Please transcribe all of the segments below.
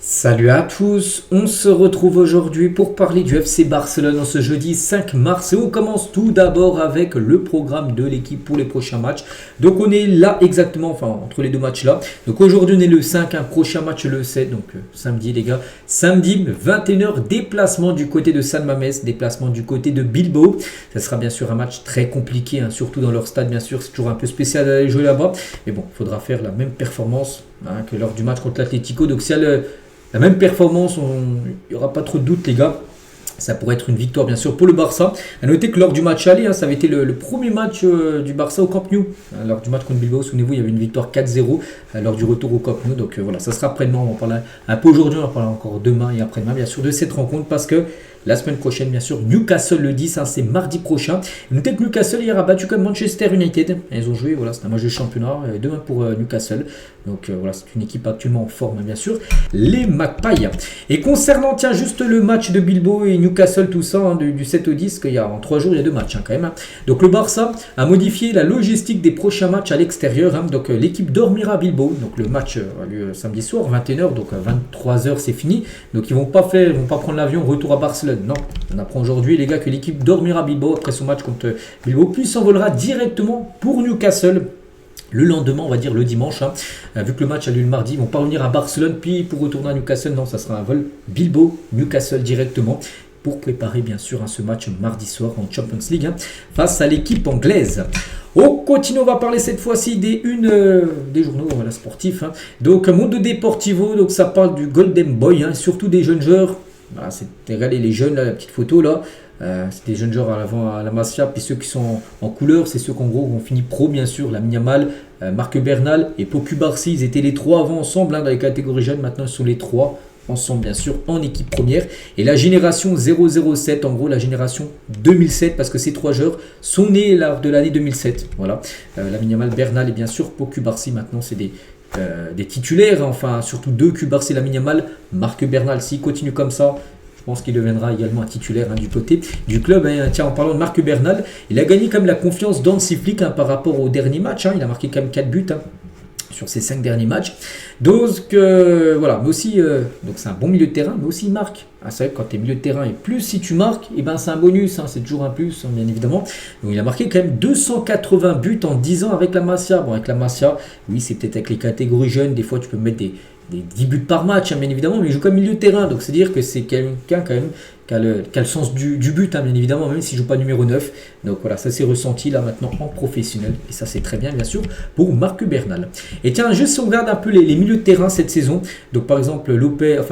Salut à tous, on se retrouve aujourd'hui pour parler du FC Barcelone en ce jeudi 5 mars et on commence tout d'abord avec le programme de l'équipe pour les prochains matchs. Donc on est là exactement, enfin entre les deux matchs là. Donc aujourd'hui on est le 5, un prochain match le 7, donc samedi les gars. Samedi 21h, déplacement du côté de San Mamés, déplacement du côté de Bilbao. Ça sera bien sûr un match très compliqué, surtout dans leur stade bien sûr, c'est toujours un peu spécial d'aller jouer là-bas. Mais bon, il faudra faire la même performance que lors du match contre l'Atlético. Donc si la même performance, il n'y aura pas trop de doute les gars. Ça pourrait être une victoire bien sûr pour le Barça. A noter que lors du match aller, ça avait été le premier match du Barça au Camp Nou. Lors du match contre Bilbao, souvenez-vous, il y avait une victoire 4-0 lors du retour au Camp Nou. Donc voilà, ça sera après-demain. On va en parler un peu aujourd'hui, on va en parler encore demain et après-demain bien sûr de cette rencontre parce que la semaine prochaine, bien sûr, Newcastle le 10, c'est mardi prochain. Notez que Newcastle hier a battu comme Manchester United. Ils ont joué, voilà, c'est un match de championnat, demain pour Newcastle. Donc voilà, c'est une équipe actuellement en forme, bien sûr. Les Magpies. Et concernant, tiens, juste le match de Bilbao et Newcastle, tout ça, du 7 au 10, qu'il y a en 3 jours, il y a 2 matchs quand même. Donc le Barça a modifié la logistique des prochains matchs à l'extérieur. Donc l'équipe dormira à Bilbao. Donc le match a lieu samedi soir, 21h, donc à 23h, c'est fini. Donc ils vont pas prendre l'avion, retour à Barcelone. Non, on apprend aujourd'hui les gars que l'équipe dormira à Bilbao après son match contre Bilbao, puis s'envolera directement pour Newcastle le lendemain, on va dire le dimanche. Vu que le match a lieu le mardi, ils vont pas revenir à Barcelone, puis pour retourner à Newcastle, non, ça sera un vol Bilbao-Newcastle directement pour préparer bien sûr ce match mardi soir en Champions League face à l'équipe anglaise. On continue, on va parler cette fois-ci des journaux sportifs. Donc Mundo Deportivo, donc ça parle du Golden Boy, surtout des jeunes joueurs. Voilà, regardez les jeunes, là, la petite photo là, c'est des jeunes joueurs à l'avant à la Masia, puis ceux qui sont en couleur, c'est ceux qu'en gros ont fini pro bien sûr, Lamine Yamal, Marc Bernal et Pau Cubarsí, ils étaient les 3 avant ensemble dans les catégories jeunes, maintenant ils sont les 3 ensemble bien sûr en équipe première. Et la génération 007, en gros la génération 2007, parce que ces 3 joueurs sont nés lors de l'année 2007, voilà, Lamine Yamal, Bernal et bien sûr Pau Cubarsí, maintenant c'est des titulaires, enfin surtout 2, Cubarsí et Lamine Yamal. Marc Bernal, s'il continue comme ça, je pense qu'il deviendra également un titulaire du côté du club. Tiens, en parlant de Marc Bernal, il a gagné quand même la confiance d'Hansi Flick par rapport au dernier match. Il a marqué quand même 4 buts sur ses 5 derniers matchs. Donc voilà, mais aussi, donc c'est un bon milieu de terrain, mais aussi il marque. C'est vrai que quand tu es milieu de terrain et plus si tu marques, c'est un bonus, c'est toujours un plus, bien évidemment. Donc il a marqué quand même 280 buts en 10 ans avec la Masia. Bon, avec la Masia, oui, c'est peut-être avec les catégories jeunes, des fois tu peux mettre des 10 buts par match, bien évidemment, mais il joue comme milieu de terrain, donc c'est dire que c'est quelqu'un quand même qui a le sens du but, bien évidemment, même s'il ne joue pas numéro 9. Donc voilà, ça s'est ressenti là maintenant en professionnel, et ça c'est très bien bien sûr pour Marc Bernal. Et tiens, juste si on regarde un peu les milieux de terrain cette saison, donc par exemple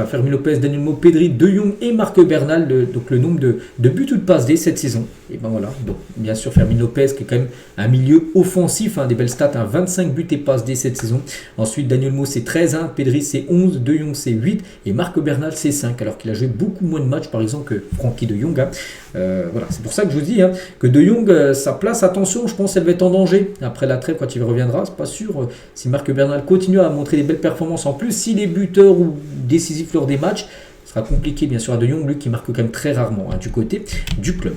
Fermín López, Daniel Mo, Pedri, De Jong et Marc Bernal, donc le nombre de buts ou de passes D cette saison. Et ben voilà, donc bien sûr Fermín López qui est quand même un milieu offensif, des belles stats, 25 buts et passes D cette saison. Ensuite Daniel Mo c'est 13, Pedri c'est 11, De Jong c'est 8 et Marc Bernal c'est 5, alors qu'il a joué beaucoup moins de matchs par exemple que Frenkie de Jong. Voilà, c'est pour ça que je vous dis que De Jong, sa place, attention, je pense qu'elle va être en danger après la trêve quand il reviendra. C'est pas sûr si Marc Bernal continue à montrer des belles performances. En plus, s'il est buteur ou décisif lors des matchs, ce sera compliqué bien sûr à De Jong, lui qui marque quand même très rarement du côté du club.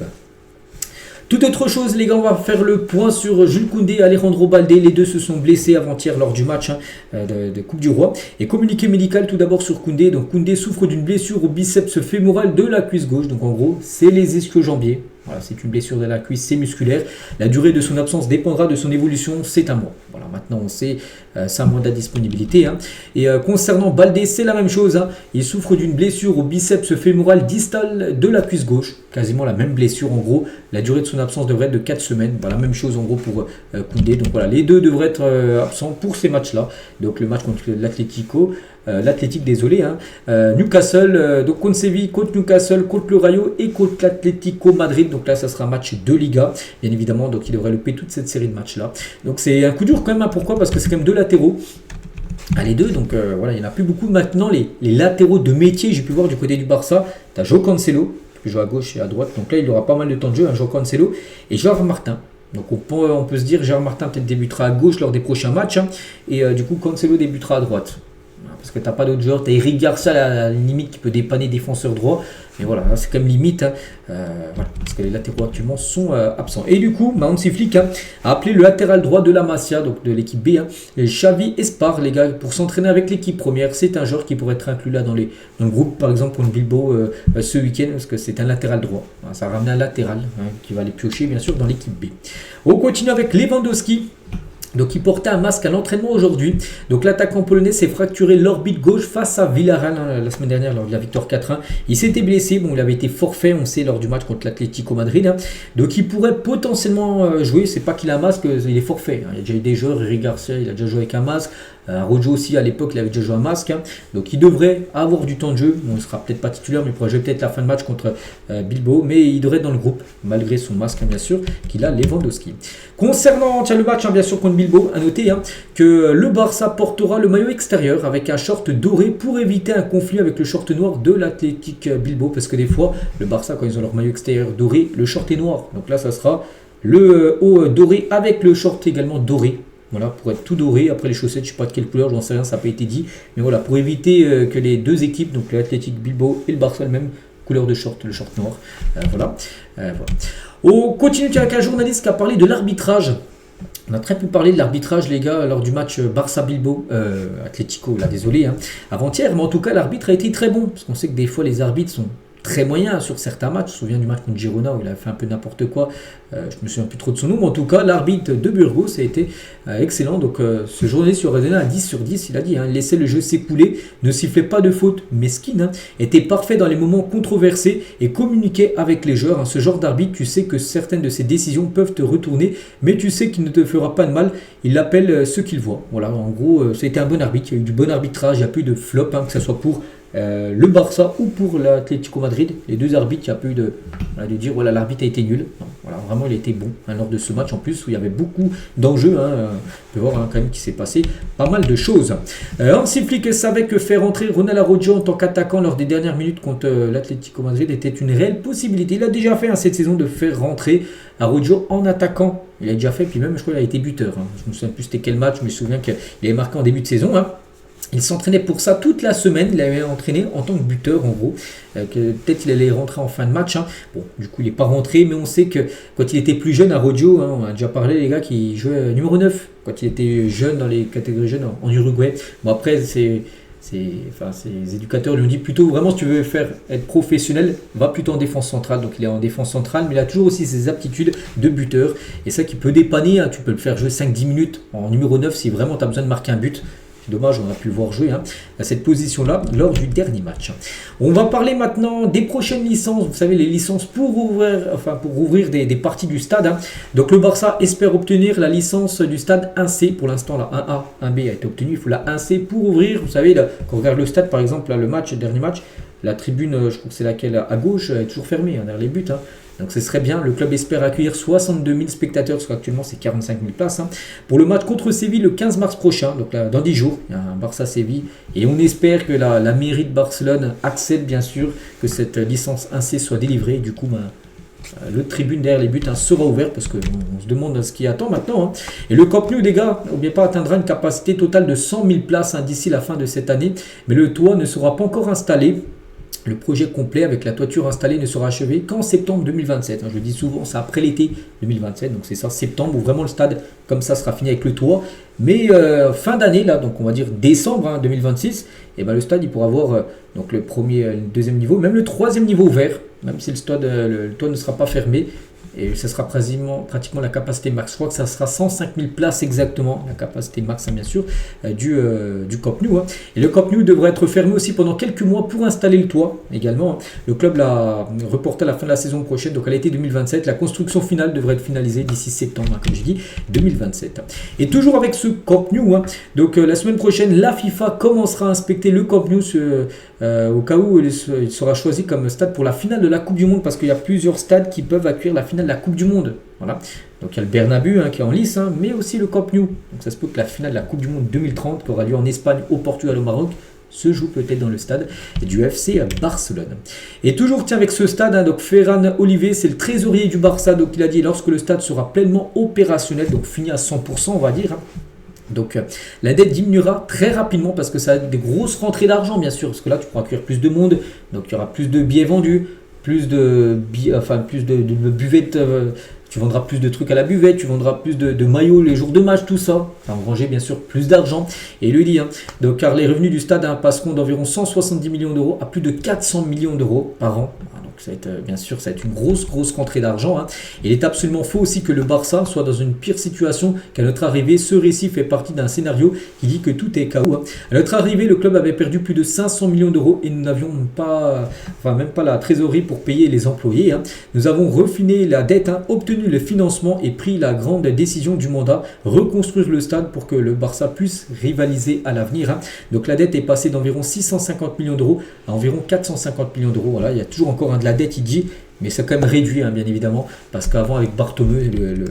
Toute autre chose, les gars, on va faire le point sur Jules Koundé et Alejandro Baldé. Les deux se sont blessés avant-hier lors du match de Coupe du Roi. Et communiqué médical tout d'abord sur Koundé. Donc Koundé souffre d'une blessure au biceps fémoral de la cuisse gauche. Donc en gros, c'est les ischio-jambiers. Voilà, c'est une blessure de la cuisse, c'est musculaire. La durée de son absence dépendra de son évolution, c'est un mois. Voilà, maintenant on sait, c'est un mois de disponibilité. Et concernant Baldé, c'est la même chose. Il souffre d'une blessure au biceps fémoral distal de la cuisse gauche. Quasiment la même blessure en gros. La durée de son absence devrait être de 4 semaines. Voilà, même chose en gros pour Koundé. Donc voilà, les deux devraient être absents pour ces matchs-là. Donc le match contre l'Athletic, désolé. Newcastle, donc contre Séville, contre Newcastle, contre le Rayo et contre l'Atlético Madrid. Donc là, ça sera un match de Liga, bien évidemment. Donc il devrait louper toute cette série de matchs-là. Donc c'est un coup dur quand même. Pourquoi ? Parce que c'est quand même 2 latéraux. Les deux, donc voilà, il n'y en a plus beaucoup. Maintenant, les latéraux de métier, j'ai pu voir du côté du Barça, tu as João Cancelo, qui joue à gauche et à droite. Donc là, il aura pas mal de temps de jeu, João Cancelo, et Gérard Martin. Donc on peut se dire, Gérard Martin peut-être débutera à gauche lors des prochains matchs, et du coup, Cancelo débutera à droite. Parce que tu n'as pas d'autres joueurs. Tu as Eric Garcia à la limite qui peut dépanner défenseur droit. Mais voilà, c'est quand même limite. Voilà, parce que les latéraux actuellement sont absents. Et du coup, Hansi Flick a appelé le latéral droit de la Masia, donc de l'équipe B, Xavi Espar, les gars, pour s'entraîner avec l'équipe première. C'est un joueur qui pourrait être inclus là dans le groupe, par exemple, pour Bilbao ce week-end, parce que c'est un latéral droit. Voilà, ça ramène un latéral qui va aller piocher, bien sûr, dans l'équipe B. On continue avec Lewandowski. Donc il portait un masque à l'entraînement aujourd'hui. Donc l'attaquant polonais s'est fracturé l'orbite gauche face à Villarreal la semaine dernière lors de la victoire 4-1. Il s'était blessé, bon il avait été forfait, on sait, lors du match contre l'Atlético Madrid. Donc il pourrait potentiellement jouer, c'est pas qu'il a un masque, il est forfait. Il y a déjà eu des joueurs, Eric Garcia, il a déjà joué avec un masque. Rojo aussi à l'époque il avait déjà joué un masque, donc il devrait avoir du temps de jeu. Bon, il sera peut-être pas titulaire, mais il pourrait jouer peut-être la fin de match contre Bilbao, mais il devrait être dans le groupe malgré son masque bien sûr qu'il a Lewandowski. Concernant le match bien sûr contre Bilbao, à noter que le Barça portera le maillot extérieur avec un short doré pour éviter un conflit avec le short noir de l'Athletic Bilbao, parce que des fois le Barça quand ils ont leur maillot extérieur doré, le short est noir, donc là ça sera le haut doré avec le short également doré. Voilà, pour être tout doré. Après les chaussettes, je ne sais pas de quelle couleur, j'en sais rien, ça n'a pas été dit. Mais voilà, pour éviter que les deux équipes, donc l'Athletic Bilbao et le Barça, la même couleur de short, le short noir. Voilà. On continue avec un journaliste qui a parlé de l'arbitrage. On a très peu parlé de l'arbitrage, les gars, lors du match Barça-Bilbao, Atlético, là, désolé, avant-hier. Mais en tout cas, l'arbitre a été très bon. Parce qu'on sait que des fois, les arbitres sont très moyen sur certains matchs. Je me souviens du match contre Girona où il a fait un peu n'importe quoi. Je me souviens plus trop de son nom, mais en tout cas, l'arbitre de Burgos a été excellent. Donc, ce journaliste aurait donné un 10 sur 10. Il a dit, laissez le jeu s'écouler, ne sifflait pas de faute mesquine, était parfait dans les moments controversés et communiquait avec les joueurs. Ce genre d'arbitre, tu sais que certaines de ses décisions peuvent te retourner, mais tu sais qu'il ne te fera pas de mal. Il appelle ce qu'il voit. Voilà, en gros, c'était un bon arbitre. Il y a eu du bon arbitrage, il n'y a plus de flop, que ce soit pour le Barça ou pour l'Atlético Madrid. Les deux arbitres, il n'y a pas eu de dire voilà, l'arbitre a été nul. Non, voilà, vraiment il a été bon lors de ce match en plus où il y avait beaucoup d'enjeux. On peut voir quand même qu'il s'est passé pas mal de choses. Hansi Flick savait que faire entrer Ronald Araujo en tant qu'attaquant lors des dernières minutes contre l'Atlético Madrid était une réelle possibilité. Il a déjà fait cette saison de faire rentrer Araujo en attaquant. Il a déjà fait, puis même je crois qu'il a été buteur. Je me souviens plus c'était quel match, mais je me souviens qu'il avait marqué en début de saison. Il s'entraînait pour ça toute la semaine. Il avait entraîné en tant que buteur en gros. Peut-être il allait rentrer en fin de match. Bon, du coup il n'est pas rentré, mais on sait que quand il était plus jeune, Araujo, on a déjà parlé les gars, qui jouait numéro 9 quand il était jeune dans les catégories jeunes en Uruguay. Bon après ses éducateurs lui ont dit plutôt vraiment si tu veux être professionnel, va plutôt en défense centrale. Donc il est en défense centrale, mais il a toujours aussi ses aptitudes de buteur. Et ça qui peut dépanner, tu peux le faire jouer 5-10 minutes en numéro 9 si vraiment tu as besoin de marquer un but. C'est dommage, on a pu le voir jouer à cette position-là lors du dernier match. On va parler maintenant des prochaines licences. Vous savez, les licences pour ouvrir des parties du stade. Donc le Barça espère obtenir la licence du stade 1C. Pour l'instant, la 1A, 1B a été obtenue. Il faut la 1C pour ouvrir. Vous savez, là, quand on regarde le stade, par exemple, là, le dernier match, la tribune, je crois que c'est laquelle à gauche, est toujours fermée derrière les buts. Donc ce serait bien, le club espère accueillir 62 000 spectateurs, parce qu'actuellement c'est 45 000 places, pour le match contre Séville le 15 mars prochain, donc là, dans 10 jours, il y a un Barça-Séville, et on espère que la mairie de Barcelone accepte bien sûr que cette licence 1C soit délivrée, et du coup le tribune derrière les buts sera ouvert, parce qu'on se demande ce qui attend maintenant. Et le Camp Nou, les gars, n'oubliez pas, atteindra une capacité totale de 100 000 places d'ici la fin de cette année, mais le toit ne sera pas encore installé. Le projet complet avec la toiture installée ne sera achevé qu'en septembre 2027. Je le dis souvent, c'est après l'été 2027. Donc c'est ça, septembre, où vraiment le stade, comme ça, sera fini avec le toit. Mais fin d'année, là, donc on va dire décembre 2026, et le stade, il pourra avoir donc le premier, le deuxième niveau, même le troisième niveau ouvert, même si le toit ne sera pas fermé. Et ça sera pratiquement la capacité max. Je crois que ça sera 105 000 places exactement, la capacité max bien sûr, du Camp Nou. Et le Camp Nou devrait être fermé aussi pendant quelques mois pour installer le toit également. Le club l'a reporté à la fin de la saison prochaine, donc à l'été 2027. La construction finale devrait être finalisée d'ici septembre, comme je dis, 2027. Et toujours avec ce Camp Nou, donc la semaine prochaine, la FIFA commencera à inspecter le Camp Nou au cas où il sera choisi comme stade pour la finale de la Coupe du Monde, parce qu'il y a plusieurs stades qui peuvent accueillir la finale de la Coupe du Monde. Voilà. Donc il y a le Bernabeu qui est en lice, mais aussi le Camp Nou. Donc ça se peut que la finale de la Coupe du Monde 2030, qui aura lieu en Espagne, au Portugal, au Maroc, se joue peut-être dans le stade du FC Barcelone. Et toujours avec ce stade, donc Ferran Oliver, c'est le trésorier du Barça, donc il a dit lorsque le stade sera pleinement opérationnel, donc fini à 100%, on va dire, Donc la dette diminuera très rapidement parce que ça a des grosses rentrées d'argent bien sûr, parce que là tu pourras accueillir plus de monde, donc il y aura plus de billets vendus, plus de buvettes, tu vendras plus de trucs à la buvette, tu vendras plus de maillots les jours de match, tout ça. Ça va engranger bien sûr plus d'argent. Et il le dit, donc, car les revenus du stade passeront d'environ 170 millions d'euros à plus de 400 millions d'euros par an. Donc ça va être, bien sûr, ça va être une grosse rentrée d'argent. Il est absolument faux aussi que le Barça soit dans une pire situation qu'à notre arrivée. Ce récit fait partie d'un scénario qui dit que tout est KO. À notre arrivée, le club avait perdu plus de 500 millions d'euros et nous n'avions pas, même pas la trésorerie pour payer les employés. Nous avons refiné la dette, obtenu le financement et pris la grande décision du mandat, reconstruire le stade pour que le Barça puisse rivaliser à l'avenir. Donc la dette est passée d'environ 650 millions d'euros à environ 450 millions d'euros. Voilà, il y a toujours encore de la dette, il dit, mais c'est quand même réduit, bien évidemment, parce qu'avant avec Bartomeu, le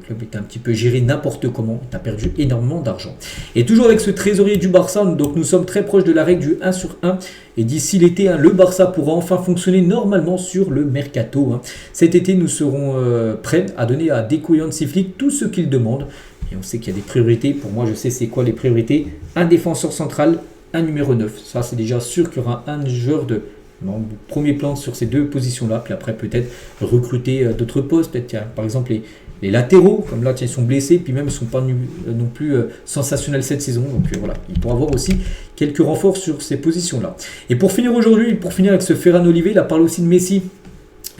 club était un petit peu géré n'importe comment, il a perdu énormément d'argent. Et toujours avec ce trésorier du Barça, donc nous sommes très proches de la règle du 1 sur 1, et d'ici l'été, le Barça pourra enfin fonctionner normalement sur le mercato. Cet été, nous serons prêts à donner à Deco et Hansi Flick tout ce qu'ils demandent, et on sait qu'il y a des priorités. Pour moi, je sais c'est quoi les priorités. Un défenseur central, un numéro 9, ça c'est déjà sûr qu'il y aura un joueur de premier plan sur ces deux positions-là, puis après peut-être recruter d'autres postes, peut-être par exemple les latéraux, comme là ils sont blessés, puis même ils ne sont pas non plus sensationnels cette saison, donc voilà, il pourra avoir aussi quelques renforts sur ces positions-là. Et pour finir aujourd'hui, pour finir avec ce Ferran Oliver, il a parlé aussi de Messi.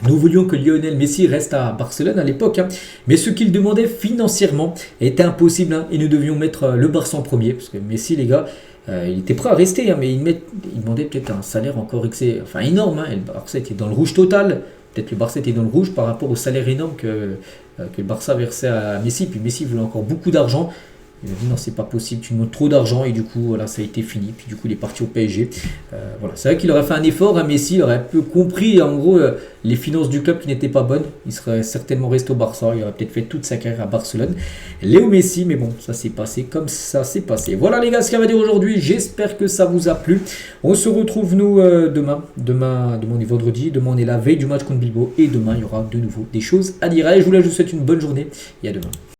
Nous voulions que Lionel Messi reste à Barcelone à l'époque, mais ce qu'il demandait financièrement était impossible, et nous devions mettre le Barça en premier, parce que Messi, les gars, il était prêt à rester, mais il demandait peut-être un salaire encore énorme. Et le Barça était dans le rouge total. Peut-être le Barça était dans le rouge par rapport au salaire énorme que le Barça versait à Messi. Puis Messi voulait encore beaucoup d'argent. Il a dit non, c'est pas possible, tu me donnes trop d'argent, et du coup voilà, ça a été fini. Puis du coup il est parti au PSG. Voilà, c'est vrai qu'il aurait fait un effort, Messi, il aurait un peu compris en gros les finances du club qui n'étaient pas bonnes. Il serait certainement resté au Barça, il aurait peut-être fait toute sa carrière à Barcelone. Léo Messi, mais bon, ça s'est passé comme ça s'est passé. Voilà les gars, ce qu'il y avait à dire aujourd'hui, j'espère que ça vous a plu. On se retrouve nous demain on est vendredi, demain on est la veille du match contre Bilbao, et demain il y aura de nouveau des choses à dire. Allez, je vous souhaite une bonne journée et à demain.